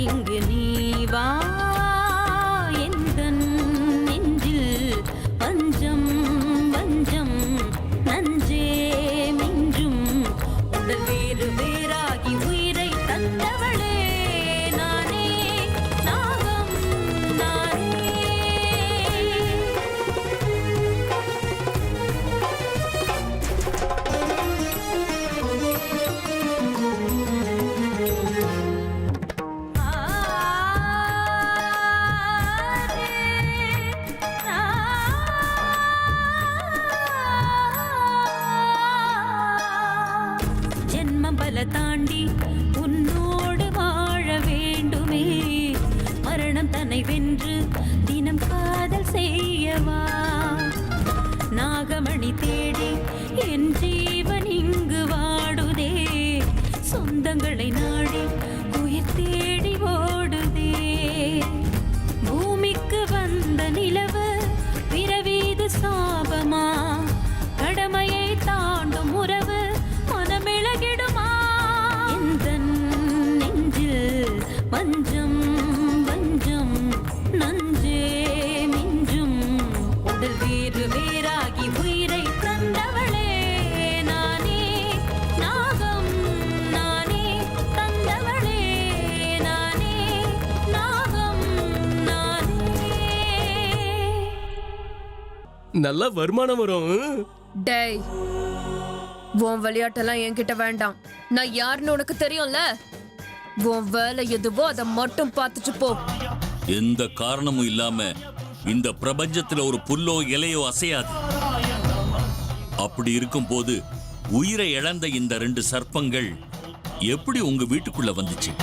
இங்கு நீ வா எந்தன் நெஞ்சில் பஞ்சம் வஞ்சம் நஞ்சே மிஞ்சும் உடல் வேறு வேறாகி உயிரை தந்தவளே நானே நாகம் நானே. ஜென்மம் பல தாண்டி உன்னோடு வாழ வேண்டுமே மரணம் தன்னை வென்று தினம் காதல் செய்யவா நாகமணி தேடி என் ஜீவன் இங்கு வாடுதே சொந்தங்களை நாடி உயிர் தேடி ஓடுதே பூமிக்கு வந்த நிலவு பிறவீது சாபமா கடமையை தாண்டும் உறவு மனமிளகிடுமா எந்தன் நெஞ்சில் வஞ்சம் வஞ்சம் நஞ்சே மிஞ்சும் உடல் வேறு வேறாகி உயிரை தந்தவளே நானே நாகம் நானே தந்தவளே நானே நாகம் நானே. நல்ல வருமானம் வரும். டேய், உன் விளையாட்டெல்லாம் என்கிட்ட வேண்டாம். நான் யாருன்னு உனக்கு தெரியும்ல. உன் வேலை எதுவோ அதை மட்டும் பார்த்துட்டு போ. எந்த காரணமும் இல்லாம இந்த பிரபஞ்சத்துல ஒரு புல்லோ இலையோ அசையாது. அப்படி இருக்கும் போது உயிரை இழந்த இந்த 2 சர்ப்பங்கள் எப்படி உங்க வீட்டுக்குள்ள வந்துச்சு?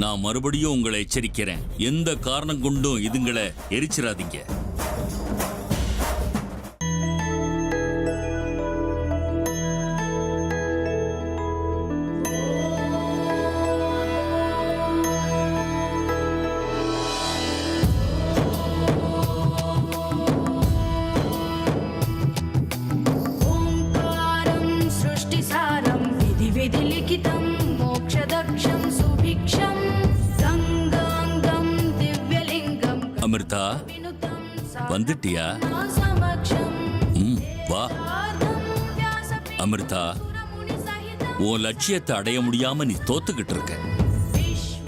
நான் மறுபடியும் உங்களை எச்சரிக்கிறேன், எந்த காரணம் கொண்டும் இதுங்களை எரிச்சிடாதீங்க. அமிர்தா, வந்துட்டியா? வா. அமிர்தா, உன் லட்சியத்தை அடைய முடியாம நீ தோத்துக்கிட்டு இருக்க.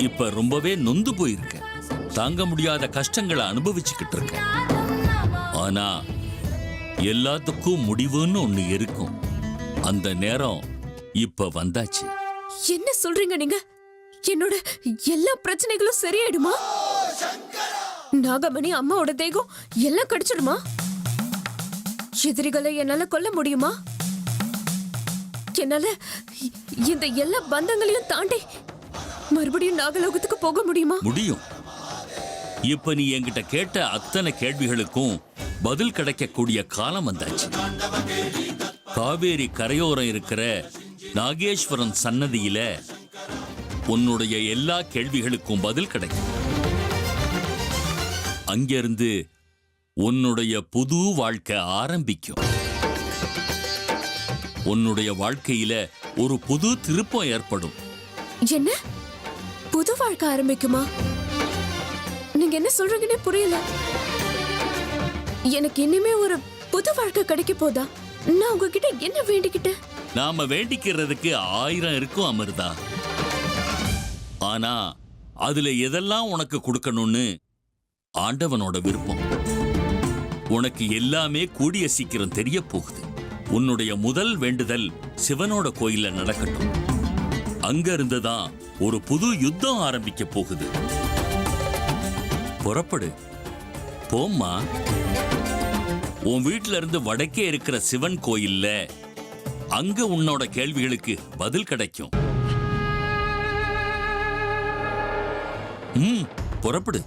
இப்ப ரொம்பவே நொந்து போயிருக்க. தாங்க முடியாத கஷ்டங்களை அனுபவிச்சுக்கிட்டு இருக்க. ஆனா எல்லாத்துக்கும் முடிவுன்னு ஒண்ணு இருக்கும். அந்த நேரம் இப்ப வந்தாச்சு. என்ன சொல்றீங்க நீங்க? என்னோட எல்லா பிரச்சனைகளும் சரியாயிடுமா? நாகமணி அம்மாவோட தேகம் எல்லாம் கடிச்சிடுமா? எதிரிகளை என்னால கொல்ல முடியுமா? என்னால இந்த எல்லா பந்தங்களையும் தாண்டி மறுபடியும் நாகலோகத்துக்கு போக முடியுமா? முடியும். இப்ப நீ என்கிட்ட கேட்ட அத்தனை கேள்விகளுக்கும் பதில் கிடைக்கக்கூடிய காலம் வந்தாச்சு. காவேரி கரையோரம் இருக்கிற நாகேஸ்வரன் சன்னதியில உன்னுடைய எல்லா கேள்விகளுக்கும் பதில் கிடைக்கும். அங்கிருந்து உன்னுடைய புது வாழ்க்கை ஆரம்பிக்கும். உன்னுடைய வாழ்க்கையில ஒரு புது திருப்பம் ஏற்படும். என்ன புது வாழ்க்கை ஆரம்பிக்குமா? நீங்க என்ன சொல்றீங்கன்னு புரியல. எனக்கு இனிமே ஒரு புது வாழ்க்கை கிடைக்க போதா? நான் உங்ககிட்ட என்ன வேண்டிக்கிட்டேன்? நாம வேண்டிக்கிறதுக்கு 1000 இருக்கும் அமிர்தா. ஆனா அதுல எதெல்லாம் உனக்கு கொடுக்கணும்னு ஆண்டவனோட விருப்பம். உனக்கு எல்லாமே கூடிய சீக்கிரம் தெரிய போகுது. உன்னுடைய முதல் வேண்டுதல் சிவனோட கோயில்ல நடக்கட்டும். அங்க இருந்துதான் ஒரு புது யுத்தம் ஆரம்பிக்க போகுது. புறப்படு, போம்மா. உன் வீட்டுல இருந்து வடக்கே இருக்கிற சிவன் கோயில்ல அங்க உன்னோட கேள்விகளுக்கு பதில் கிடைக்கும். புறப்படு.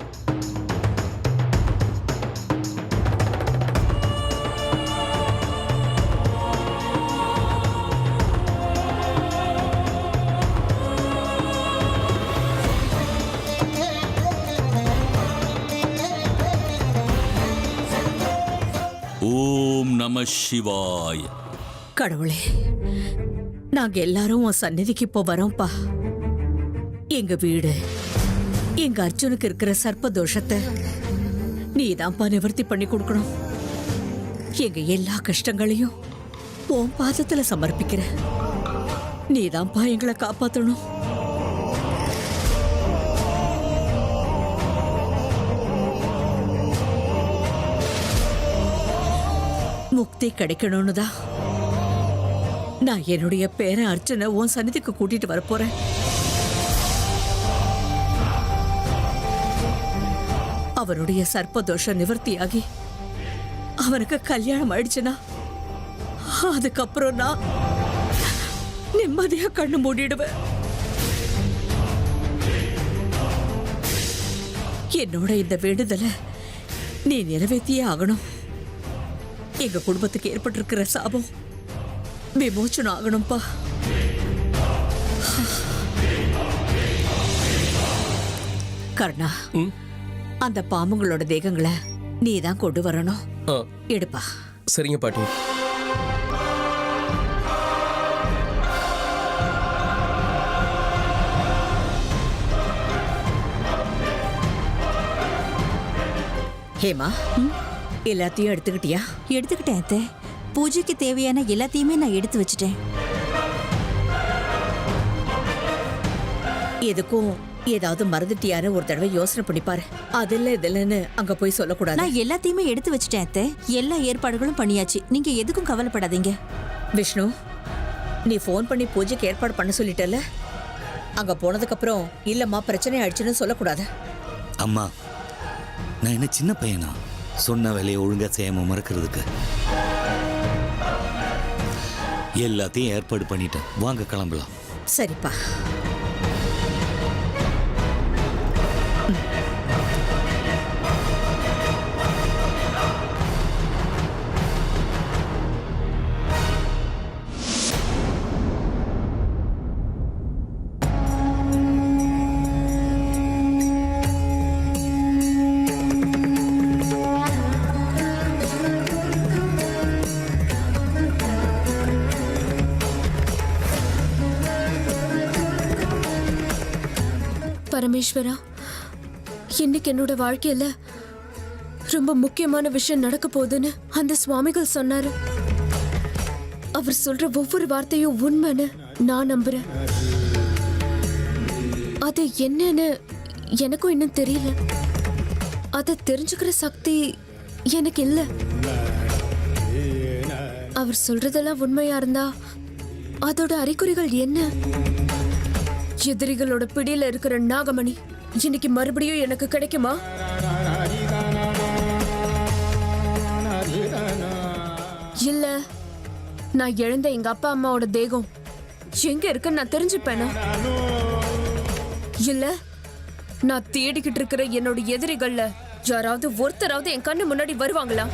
ஓம் நம சிவாய. கடவுளே, நாங்க எல்லாரும் உன் சந்நிதிக்கு இப்போ வரோம்ப்பா. எங்க வீடு, எங்க அர்ஜுனுக்கு இருக்கிற சர்ப்ப தோஷத்தை நீதான்ப்பா நிவர்த்தி பண்ணி கொடுக்கணும். எங்க எல்லா கஷ்டங்களையும் உன் பாதத்துல சமர்ப்பிக்கிற. நீதான்ப்பா எங்களை காப்பாத்தணும். முக்தி கிடைக்கணும்னு தான் நான் என்னுடைய பேரன் அர்ச்சனை உன் சன்னிதிக்கு கூட்டிட்டு வரப்போறேன். அவனுடைய சர்ப்பதோஷம் நிவர்த்தியாகி அவனுக்கு கல்யாணம் ஆயிடுச்சுன்னா அதுக்கப்புறம் நான் நிம்மதியா கண்ணு மூடிடுவேன். என்னோட இந்த வேண்டுதலை நீ நிறைவேற்றியே ஆகணும். எங்க குடும்பத்துக்கு ஏற்பட்டிருக்கிற சாபம் விமோச்சனம் ஆகணும்பா. கர்ணா, அந்த பாம்புங்களோட தேகங்களை நீ தான் கொண்டு வரணும். எடுப்பா. சரிங்க பாட்டி. ஹேமா, எல்லாத்தையும் எடுத்துக்கிட்டியா? எடுத்துக்கிட்டேன் அத்தை. பூஜைக்கு தேவையான எல்லாத்தையுமே நான் எடுத்து வச்சுட்டேன். எதுக்கும் ஏதாவது மறந்துட்டியாரு ஒரு தடவை யோசனை பண்ணிப்பாரு. அதில்ல இதுலன்னு அங்க போய் சொல்லக்கூடாது. நான் எல்லாத்தையுமே எடுத்து வச்சுட்டேன் அத்தை. எல்லா ஏற்பாடுகளும் பண்ணியாச்சு. நீங்க எதுக்கும் கவலைப்படாதீங்க. விஷ்ணு, நீ ஃபோன் பண்ணி பூஜைக்கு ஏற்பாடு பண்ண சொல்லிட்டல. அங்க போனதுக்கு அப்புறம் இல்லம்மா பிரச்சனை ஆயிடுச்சுன்னு சொல்லக்கூடாது. அம்மா, நான் என்ன சின்ன பையனா சொன்ன வேலையை ஒழுங்கா செய்யாம மறக்கிறதுக்கு? எல்லாத்தையும் ஏற்பாடு பண்ணிட்டேன். வாங்க கிளம்பலாம். சரிப்பா. பரமேஸ்வரா, இன்னைக்கு என்னோட வாழ்க்கையில ரொம்ப முக்கியமான விஷயம் நடக்க போகுதுன்னு அந்த சுவாமிகள் சொன்னாரு. அவர் சொல்ற ஒவ்வொரு வார்த்தையும் உண்மைன்னு நான் நம்புறேன். அது என்னன்னு எனக்கும் இன்னும் தெரியல. அதை தெரிஞ்சுக்கிற சக்தி எனக்கு இல்ல. அவர் சொல்றதெல்லாம் உண்மையா இருந்தா அதோட அறிகுறிகள் என்ன? எதிரிகளோட பிடியில இருக்கிற நாகமணி இன்னைக்கு மறுபடியும் எனக்கு கிடைக்குமா? இல்ல, நான் இழந்த எங்க அப்பா அம்மாவோட தேகம் எங்க இருக்குன்னு நான் தெரிஞ்சுப்பேனா? இல்ல, நான் தேடிக்கிட்டு இருக்கிற என்னோட எதிரிகள்ல யாராவது ஒருத்தராவது என் கண்ணு முன்னாடி வருவாங்களா?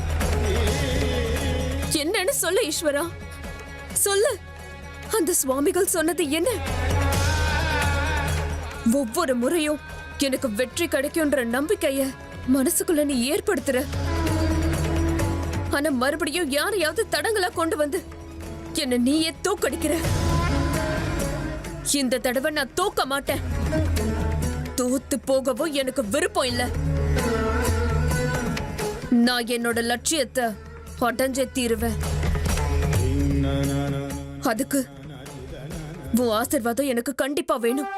என்னன்னு சொல்லு ஈஸ்வரா, சொல்லு. அந்த சுவாமிகள் சொன்னது என்ன? ஒவ்வொரு முறையும் எனக்கு வெற்றி கிடைக்கும்ன்ற நம்பிக்கைய மனசுக்குள்ள நீ ஏற்படுத்துற. ஆனா மறுபடியும் யாரையாவது தடங்களா கொண்டு வந்து என்ன நீயே தோக்கடிக்கிற. இந்த தடவை நான் தோக்க மாட்டேன். தோத்து போகவும் எனக்கு விருப்பம் இல்ல. நான் என்னோட லட்சியத்தை அடைஞ்சே தீருவேன். அதுக்கு உன் ஆசீர்வாதம் எனக்கு கண்டிப்பா வேணும்.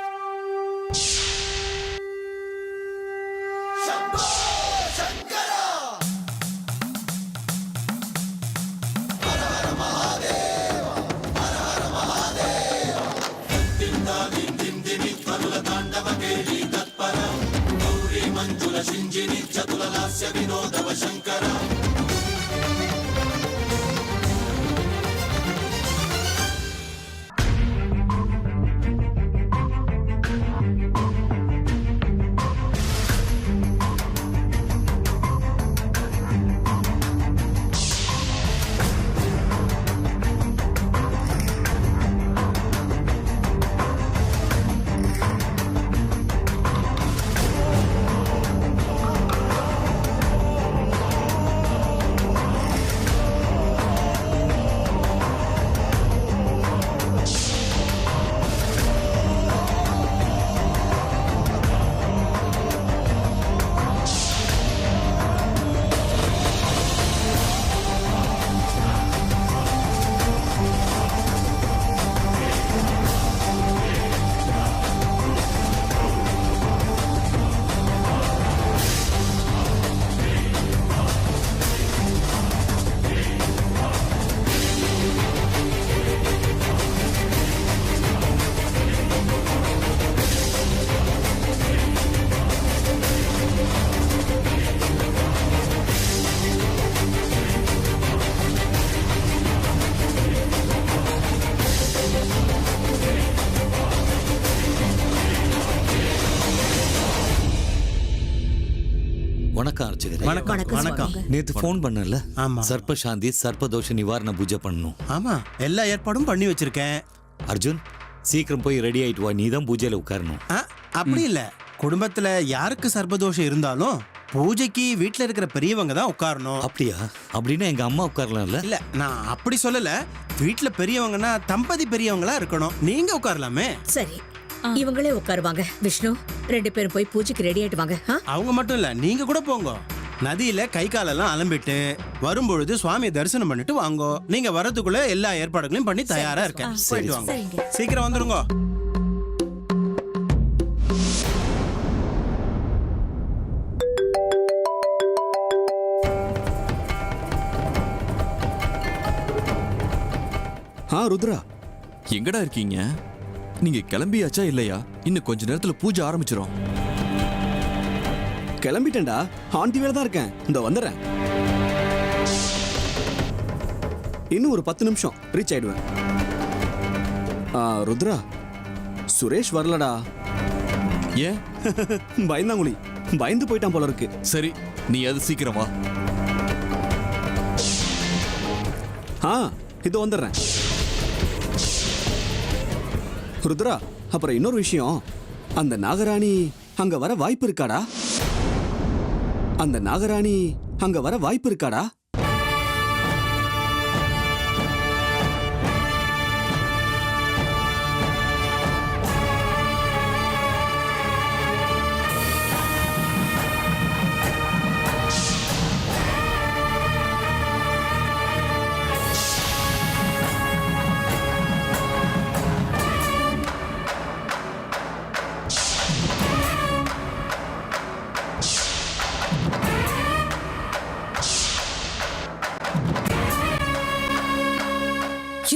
வணக்கம் அர்ச்சகரே. வணக்கம் வணக்கம். சுவாமி. நேத்து ஃபோன் பண்ணல? ஆமா. சர்ப்ப சாந்தி சர்ப்பதோஷ நிவாரண பூஜை பண்ணணும். ஆமா, எல்லா ஏற்பாடும் பண்ணி வச்சிருக்கேன். அர்ஜுன் சீக்கிரம் போய் ரெடி ஆயிட்டு வா, நீ தான் பூஜையில உட்காரணும். அப்படி இல்ல, குடும்பத்துல யாருக்கு சர்ப்பதோஷம் இருந்தாலும் பூஜைக்கு வீட்ல இருக்கிற பெரியவங்க தான் உட்காரணும். அப்படியா? அப்படின்னா எங்க அம்மா உட்காரலாம்ல? இல்ல, நான் அப்படி சொல்லல. வீட்ல பெரியவங்கன்னா தம்பதி பெரியவங்களா இருக்கணும். நீங்க உட்காரலாமே. சரி, இவங்களே உட்காருவாங்க. விஷ்ணு, 2 பேரும் போய் பூஜைக்கு ரெடி ஆயிட்டு வாங்க. அவங்க மட்டும் இல்ல, நீங்க கூட போங்க. நதியில கை காலெல்லாம் அலம்பிட்டு வரும்பொழுது சுவாமியை தரிசனம் பண்ணிட்டு வாங்கோ. நீங்க வரதுக்குள்ள எல்லா ஏற்பாடுகளையும் பண்ணி தயாரா இருக்கேன். போயிட்டு வாங்க, சீக்கிரம் வந்துருங்க. ருத்ரா, எங்கடா இருக்கீங்க? நீங்க கிளம்பியாச்சா இல்லையா? இன்னும் கொஞ்ச நேரத்துல பூஜை ஆரம்பிச்சிரும். கிளம்பிட்டேன்டா, ஆண்டி வேலை தான் இருக்கேன். இந்த வந்துடுறேன். இன்னும் ஒரு 10 நிமிஷம் ரீச் ஆயிடுவேன். ருத்ரா, சுரேஷ் வரலடா. ஏன்? பயந்தாங்குழி, பயந்து போயிட்டான் போல இருக்கு. சரி, நீ அது சீக்கிரம் வா. இது வந்துடுறேன். ருத்ரா, அப்புறம் இன்னொரு விஷயம், அந்த நாகராணி அங்க வர வாய்ப்பு இருக்காடா? அந்த நாகராணி அங்க வர வாய்ப்பு இருக்காடா?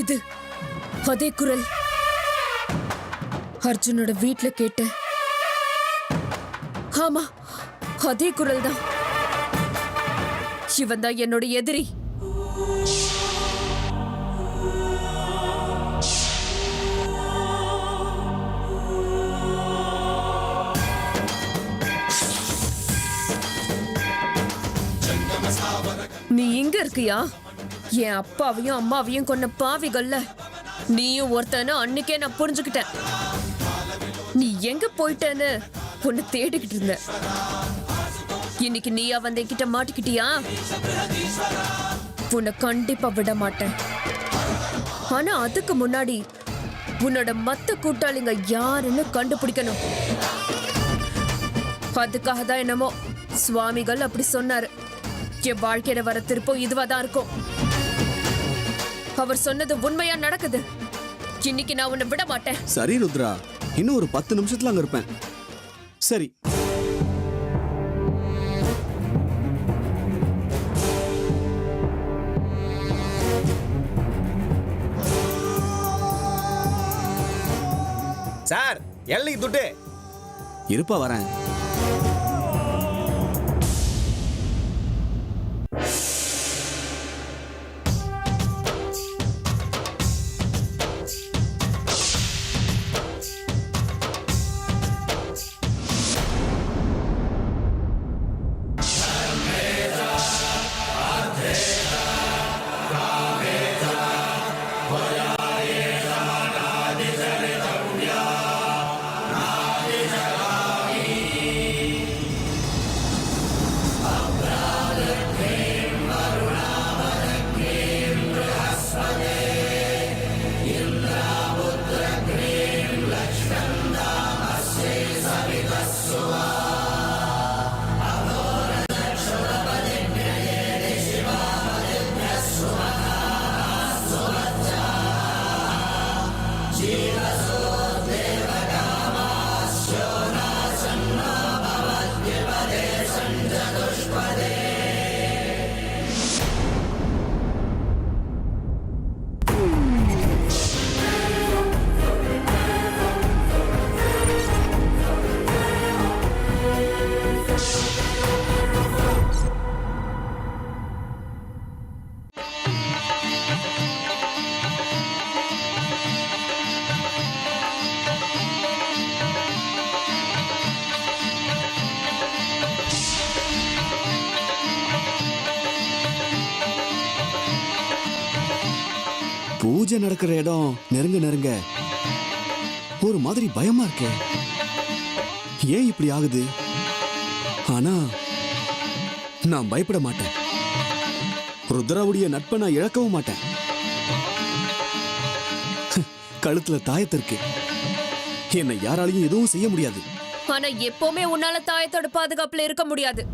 இது அதே குரல் அர்ஜுனோட வீட்ல கேட்ட. ஆமா, அதே குரல் தான். இவன் தான் என்னோட எதிரி. நீ இங்க இருக்கியா? என் அப்பாவையும் அம்மாவையும் கொன்ன பாவிகள்ல நீயும் ஒருத்தன அன்னைக்கே நான் புரிஞ்சுக்கிட்டேன். நீ எங்க போயிட்டேன்னு உன்னை தேடிக்கிட்டு இருந்த. இன்னைக்கு நீயா வந்து என்கிட்ட மாட்டிக்கிட்டியா? உன்னை கண்டிப்பா விட மாட்டேன். ஆனா அதுக்கு முன்னாடி உன்னோட மத்த கூட்டாளிங்க யாருன்னு கண்டுபிடிக்கணும். அதுக்காக தான் என்னமோ சுவாமிகள் அப்படி சொன்னாரு. என் வாழ்க்கையில வர திருப்பம் இதுவாதான் இருக்கும். அவர் சொன்னது உண்மையா நடக்குது. இன்னைக்கு நான் உன்னை விட மாட்டேன். சரி ருத்ரா, இன்னும் ஒரு 10 நிமிஷத்துல அங்க இருப்பேன். சரி. சார், எல்லைக்கு துட்டு இருப்பா, வரேன். பூஜை நடக்கிற இடம் நெருங்க நெருங்க ஒரு மாதிரி பயமா இருக்கே. ஏன் இப்படி ஆகுது? ஆனா நான் பயப்பட மாட்டேன். ருத்ராவுடைய நட்பை நான் இழக்கவும் மாட்டேன். கழுத்துல தாயத்திற்கு என்னை யாராலையும் எதுவும் செய்ய முடியாது. ஆனா எப்பவுமே உன்னால தாயத்தோட பாதுகாப்புல இருக்க முடியாது.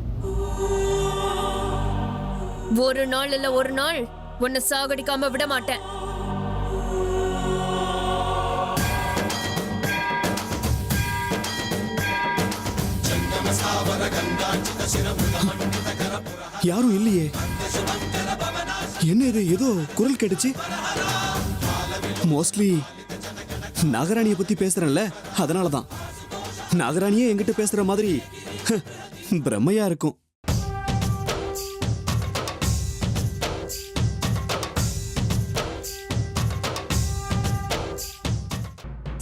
ஒரு நாள் இல்ல ஒரு நாள் உன்னை சாகடிக்காம விட மாட்டேன். யாரும் இல்லையே. என்ன இது? ஏதோ குரல் கேட்டுச்சு. மோஸ்ட்லி நாகராணியை பத்தி பேசுறேன்ல, அதனாலதான். நாகராணியே என்கிட்ட பேசுற மாதிரி பிரம்மையா இருக்கும்.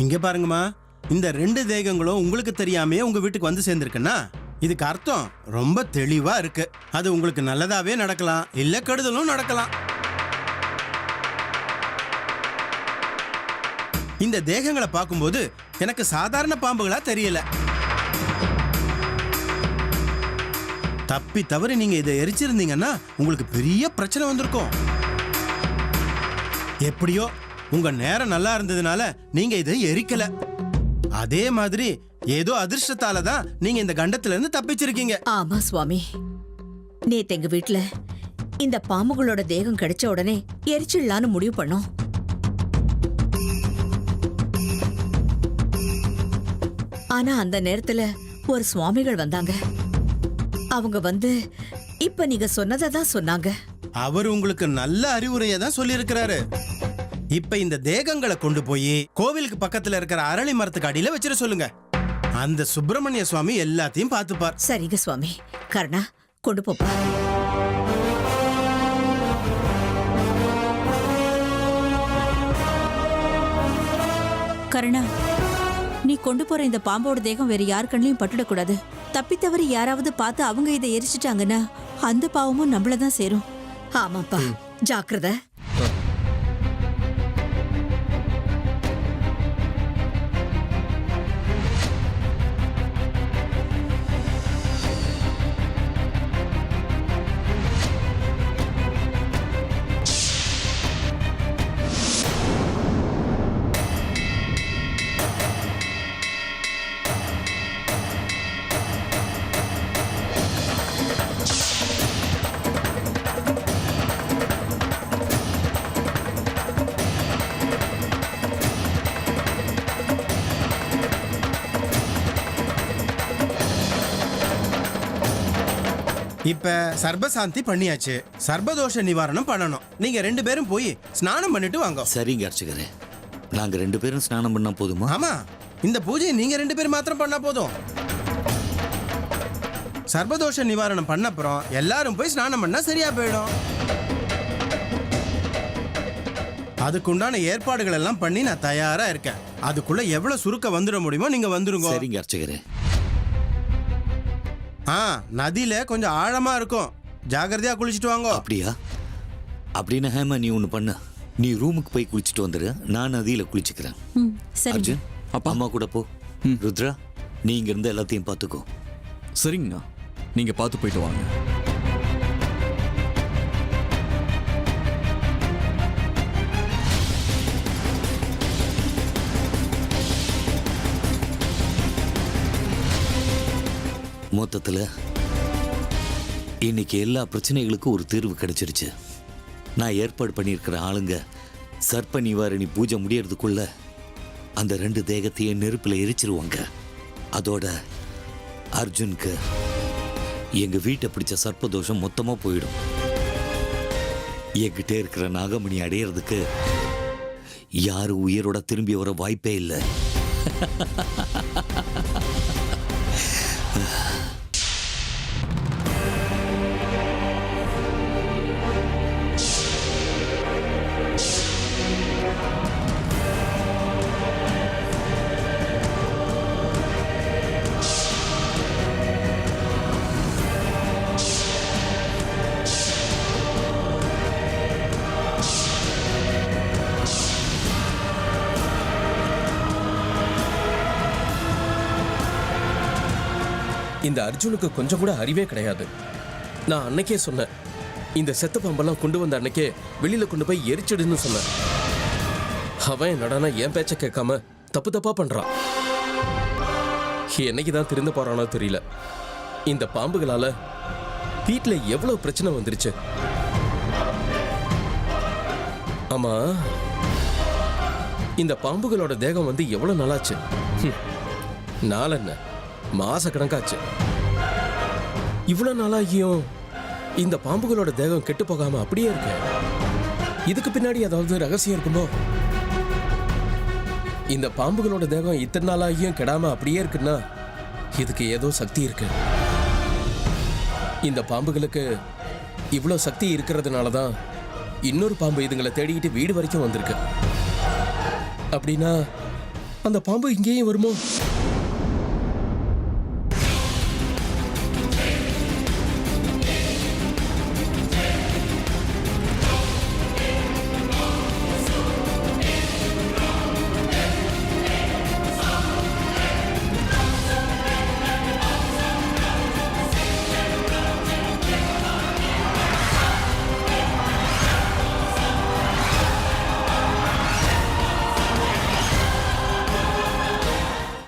இங்க பாருங்கம்மா, இந்த 2 தேகங்களும் உங்களுக்கு தெரியாமே உங்க வீட்டுக்கு வந்து சேர்ந்திருக்குன்னா இதுக்கு அர்த்தம் ரொம்ப தெளிவா இருக்கு. அது உங்களுக்கு நல்லதாவே நடக்கலாம், இல்ல கெடுதலும் நடக்கலாம். இந்த தேகங்களை பார்க்கும்போது எனக்கு சாதாரண பாம்புகளா தெரியல. தப்பி தவறி நீங்க இதை எரிச்சிருந்தீங்கன்னா உங்களுக்கு பெரிய பிரச்சனை வந்திருக்கும். எப்படியோ உங்க நேரம் நல்லா இருந்ததுனால நீங்க இதை எரிக்கல. அதே மாதிரி ஏதோ அதிர்ஷ்டத்தால தான் நீங்க இந்த கண்டத்துல இருந்து தப்பிச்சிருக்கீங்க. ஆமா சுவாமி, நேத்து எங்க வீட்டுல இந்த பாம்புகளோட தேகம் கிடைச்ச உடனே எரிச்சிடலான்னு முடிவு பண்ணோம். ஆனா அந்த நேரத்துல ஒரு சுவாமிகள் வந்தாங்க. அவங்க வந்து இப்ப நீங்க சொன்னதை தான் சொன்னாங்க. அவர் உங்களுக்கு நல்ல அறிவுரையை தான் சொல்லி இருக்கிறாரு. இப்ப இந்த தேகங்களை கொண்டு போய் கோவிலுக்கு பக்கத்துல இருக்கிற அரளி மரத்துக்கு அடியில வச்சிட சொல்லுங்க. அந்த சுப்பிரமணிய சுவாமி எல்லாத்தையும் பார்த்துப்பார். சரிங்க சுவாமி. கருணா, கொண்டு போப்பா. கருணா, நீ கொண்டு போற இந்த பாம்போட தேகம் வேற யார் கண்ணிலையும் பட்டுடக்கூடாது. தப்பி தவறி யாராவது பார்த்து அவங்க இதை எரிச்சிட்டாங்கன்னா அந்த பாவமும் நம்மளதான் சேரும். ஆமாப்பா, ஜாக்கிரதை. இப்ப சர்பசாந்தி பண்ணியாச்சு. சர்பதோஷ நிவாரணம் பண்ணணும். நீங்க 2 பேரும் போய் ஸ்நானம் பண்ணிட்டு வாங்க. சரிங்க அர்ச்சகரே, நாங்க 2 பேரும் ஸ்நானம் பண்ணா போதுமா? ஆமா, இந்த பூஜையை நீங்க 2 பேரும் மாத்திரம் பண்ணா போதும். சர்பதோஷ நிவாரணம் பண்ண அப்புறம் எல்லாரும் போய் ஸ்நானம் பண்ணா சரியா போயிடும். அதுக்குண்டான ஏற்பாடுகள் எல்லாம் பண்ணி நான் தயாரா இருக்கேன். அதுக்குள்ள எவ்வளவு சுருக்க வந்துட முடியுமோ நீங்க வந்துருங்க. சரிங்க அர்ச்சகரே. நதியில கொஞ்சம் ஆழமா இருக்கும், ஜாகிரதையா குளிச்சுட்டு வாங்க. அப்படியா? அப்படின்னா ஹேமா, நீ ஒண்ணு பண்ண. நீ ரூமுக்கு போய் குளிச்சுட்டு வந்துரு, நான் நதியில குளிச்சுக்கிறேன். சரி. அர்ஜுன், அம்மா கூட போ. ருத்ரா, நீ இங்க இருந்து எல்லாத்தையும் பாத்துக்கோ. சரிங்கண்ணா, நீங்க பார்த்து போயிட்டு வாங்க. மொத்தத்துல இன்னைக்கு எல்லா பிரச்சனைகளுக்கும் ஒரு தீர்வு கிடைச்சிருச்சு. நான் ஏற்பாடு பண்ணியிருக்கிற ஆளுங்க சர்ப்ப நிவாரணி பூஜை முடியறதுக்குள்ள அந்த 2 தேகத்தையும் நெருப்புல எரிச்சிருவாங்க. அதோட அர்ஜுனுக்கு எங்க வீட்டை பிடிச்ச சர்ப்பதோஷம் மொத்தமா போயிடும். என்கிட்ட இருக்கிற நாகமணி அடையிறதுக்கு யாரும் உயிரோட திரும்பி வர வாய்ப்பே இல்லை. இந்த அர்ஜுனுக்கு கொஞ்சம் கூட அறிவே கிடையாது. நான் அன்னைக்கே சொன்னேன், இந்த செத்த பாம்பெல்லாம் கொண்டு வந்த அன்னைக்கே வெளியில கொண்டு போய் எரிச்சிடுன்னு சொன்னேன். அவன் என்னடானா என் பேச்ச கேட்காம தப்பு தப்பா பண்றான். என்னைக்குதான் திருந்த போறானோ தெரியல. இந்த பாம்புகளால வீட்டுல எவ்வளவு பிரச்சனை வந்துருச்சு. ஆமா, இந்த பாம்புகளோட தேகம் வந்து எவ்வளவு நாளாச்சு? நாள் என்ன, மாச கணக்காச்சு. இவ்வளவு நாளாகியும் இந்த பாம்புகளோட தேகம் கெட்டு போகாம அப்படியே இருக்கு. இதுக்கு பின்னாடி ஏதாவது ரகசியம் இருக்குமோ? இந்த பாம்புகளோட தேகம் இத்தனை நாளாகியும் கெடாம அப்படியே இருக்குன்னா இதுக்கு ஏதோ சக்தி இருக்கு. இந்த பாம்புகளுக்கு இவ்வளோ சக்தி இருக்கிறதுனால தான் இன்னொரு பாம்பு இதுங்களை தேடிக்கிட்டு வீடு வரைக்கும் வந்திருக்கு. அப்படின்னா அந்த பாம்பு இங்கேயும் வருமோ?